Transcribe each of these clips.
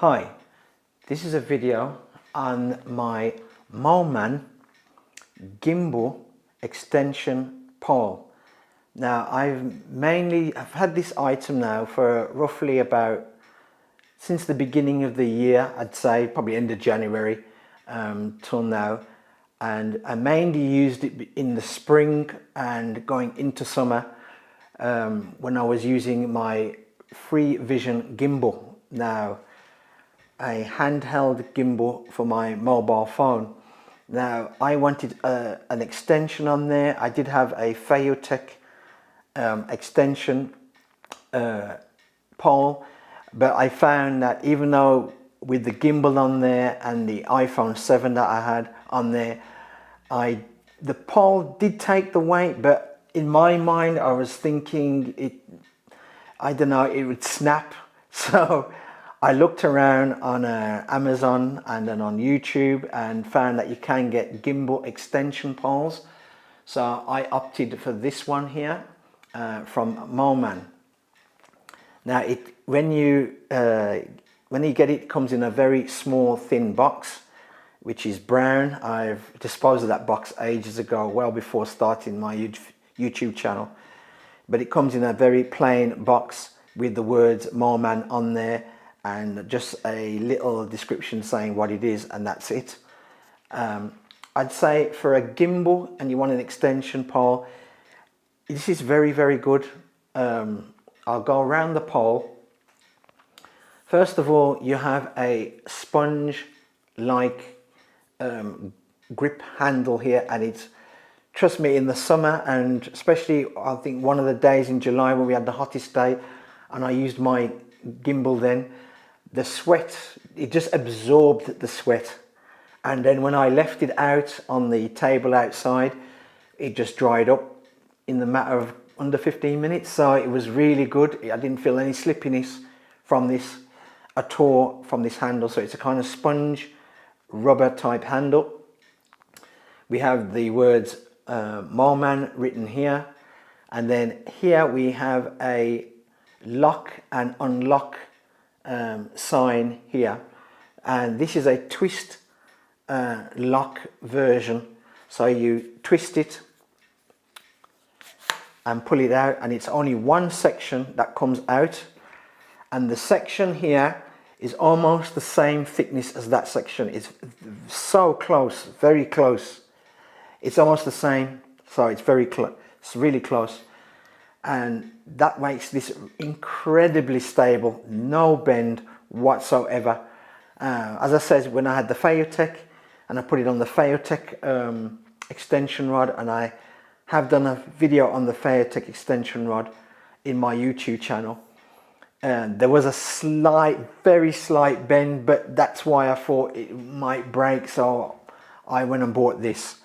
Hi, this is a video on my Moman Gimbal extension pole. Now I've had this item now for roughly about since the beginning of the year, I'd say probably end of January till now, and I mainly used it in the spring and going into summer when I was using my free vision gimbal. Now a handheld gimbal for my mobile phone. Now I wanted an extension on there. I did have a Payload extension pole, but I found that even though with the gimbal on there and the iPhone 7 that I had on there, the pole did take the weight, but in my mind I was thinking I don't know, it would snap. So I looked around on Amazon and then on YouTube and found that you can get gimbal extension poles. So I opted for this one here from Moman. Now when you get it, it comes in a very small thin box, which is brown. I've disposed of that box ages ago, well before starting my YouTube channel. But it comes in a very plain box with the words Moman on there and just a little description saying what it is, and that's it. I'd say for a gimbal and you want an extension pole, this is very, very good. I'll go around the pole. First of all, you have a sponge like grip handle here, and it's, trust me, in the summer, and especially I think one of the days in July when we had the hottest day and I used my gimbal then, the sweat, it just absorbed the sweat, and then when I left it out on the table outside, it just dried up in the matter of under 15 minutes. So it was really good. I didn't feel any slippiness from this at all, from this handle. So it's a kind of sponge rubber type handle. We have the words Moman written here, and then here we have a lock and unlock sign here, and this is a twist lock version. So you twist it and pull it out, and it's only one section that comes out, and the section here is almost the same thickness as that section. It's so close, very close. It's almost the same, so it's very close. It's really close, and that makes this incredibly stable, no bend whatsoever. As I said, when I had the Payload and I put it on the Payload extension rod, and I have done a video on the Payload extension rod in my YouTube channel, and there was a very slight bend, but that's why I thought it might break, so I went and bought this.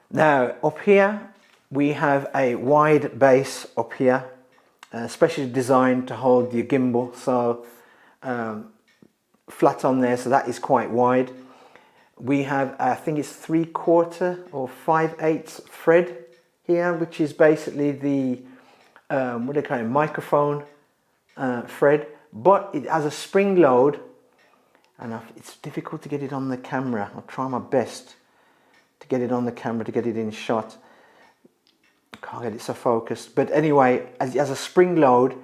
Now up here we have a wide base up here, specially designed to hold your gimbal, so flat on there, so that is quite wide. We have, I think it's 3/4 or 5/8 thread here, which is basically the what do they call it, microphone thread, but it has a spring load, and it's difficult to get it on the camera. I'll try my best to get it on the camera, to get it in shot. Can't get it so focused, but anyway, it has a spring load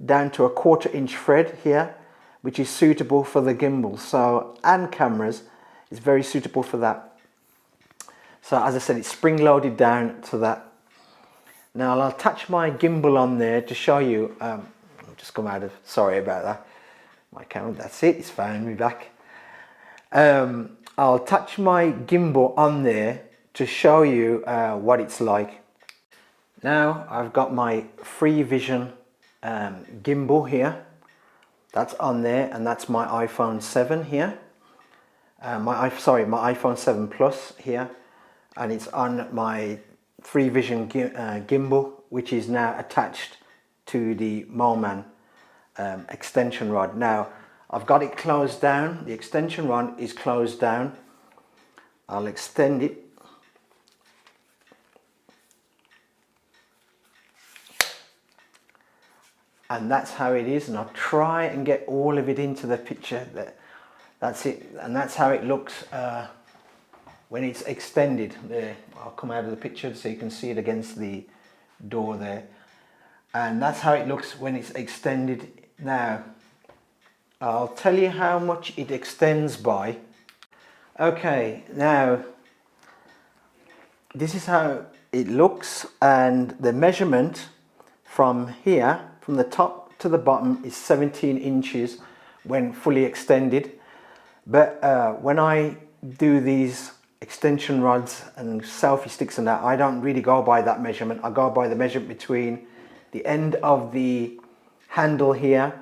down to a 1/4 inch thread here, which is suitable for the gimbal, so, and cameras. It's very suitable for that. So as I said, it's spring loaded down to that. Now I'll attach my gimbal on there to show you. Just come out of, sorry about that, my camera, that's it, it's found me back. I'll attach my gimbal on there to show you what it's like. Now I've got my free vision gimbal here, that's on there, and that's my iPhone 7 here, my iPhone 7 Plus here, and it's on my free vision gimbal, which is now attached to the Moman extension rod. Now I've got it closed down, the extension rod is closed down. I'll extend it. and that's how it is. And I'll try and get all of it into the picture. That's it, and that's how it looks when it's extended. There, I'll come out of the picture so you can see it against the door there, and that's how it looks when it's extended. Now I'll tell you how much it extends by. Okay, now this is how it looks, and the measurement from here, from the top to the bottom, is 17 inches when fully extended. But when I do these extension rods and selfie sticks and that, I don't really go by that measurement. I go by the measurement between the end of the handle here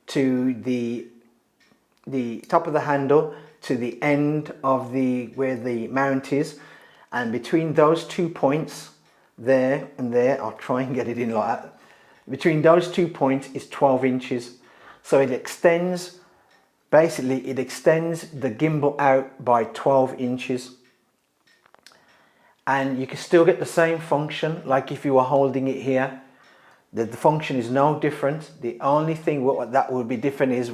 to the top of the handle to the end of where the mount is, and between those 2 points there and there, I'll try and get it in like that, between those 2 points is 12 inches. So it extends, basically it extends the gimbal out by 12 inches, and you can still get the same function like if you were holding it here. The function is no different. The only thing that would be different is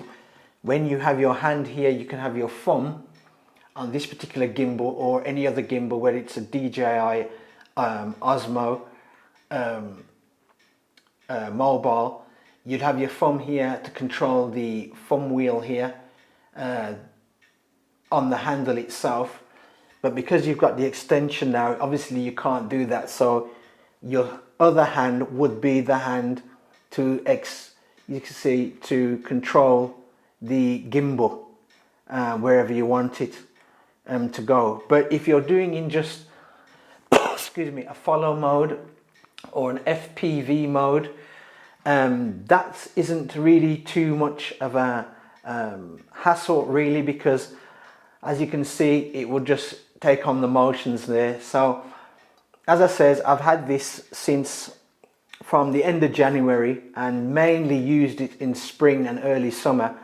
when you have your hand here, you can have your thumb on this particular gimbal or any other gimbal, whether it's a DJI OSMO Mobile. You'd have your thumb here to control the thumb wheel here on the handle itself. But because you've got the extension now, obviously you can't do that. So your other hand would be the hand to control the gimbal wherever you want it to go. But if you're doing in just excuse me, a follow mode or an FPV mode, that isn't really too much of a hassle really, because as you can see, it will just take on the motions there. So as I said, I've had this since from the end of January and mainly used it in spring and early summer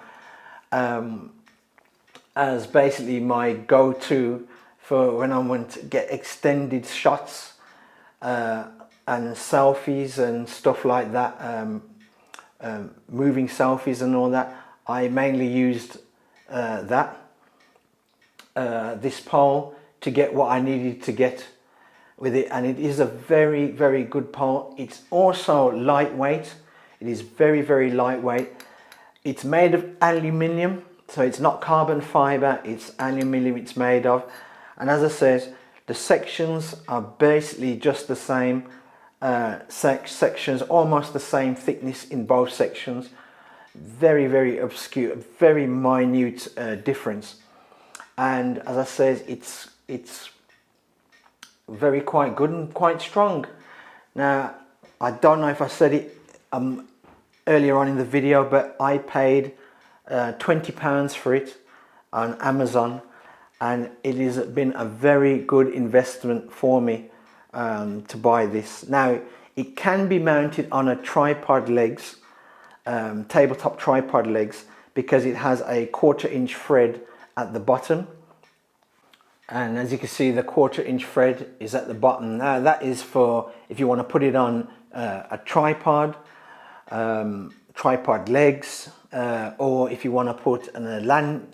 as basically my go-to for when I want to get extended shots and selfies and stuff like that, moving selfies and all that. I mainly used this pole to get what I needed to get with it, and it is a very, very good pole. It's also lightweight. It is very, very lightweight. It's made of aluminium, so it's not carbon fiber, it's aluminium it's made of. And as I said, the sections are basically just the same sections, almost the same thickness in both sections. Very, very obscure, very minute difference. And as I said, it's very quite good and quite strong. Now, I don't know if I said it earlier on in the video, but I paid £20 for it on Amazon, and it has been a very good investment for me to buy this. Now, it can be mounted on a tripod legs, tabletop tripod legs, because it has a 1/4 inch thread at the bottom. And as you can see, the 1/4 inch thread is at the bottom. Now that is for if you want to put it on a tripod, tripod legs, or if you want to put a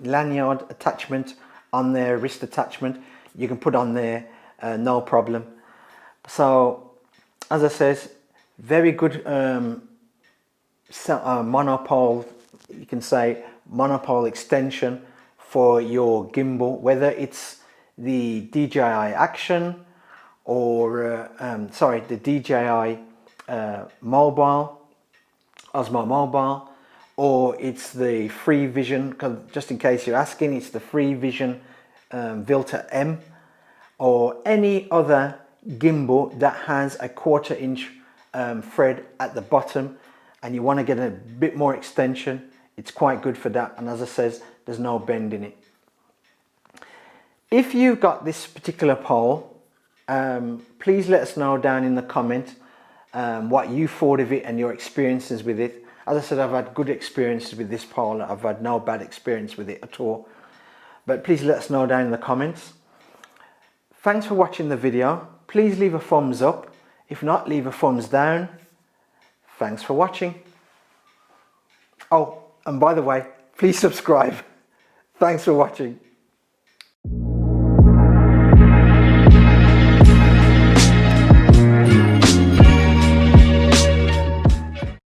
lanyard attachment on there, wrist attachment, you can put on there, no problem. So as I said, very good monopole, you can say monopole extension for your gimbal, whether it's the DJI Action or the DJI Mobile, OSMO Mobile, or it's the Free Vision, just in case you're asking, it's the Free Vision Vilta M, or any other gimbal that has a 1/4 inch thread at the bottom and you want to get a bit more extension, it's quite good for that. And as I says, there's no bend in it. If you've got this particular pole, please let us know down in the comment what you thought of it and your experiences with it. As I said, I've had good experiences with this pole. I've had no bad experience with it at all. But please let us know down in the comments. Thanks for watching the video. Please leave a thumbs up. If not, leave a thumbs down. Thanks for watching. Oh, and by the way, please subscribe. Thanks for watching.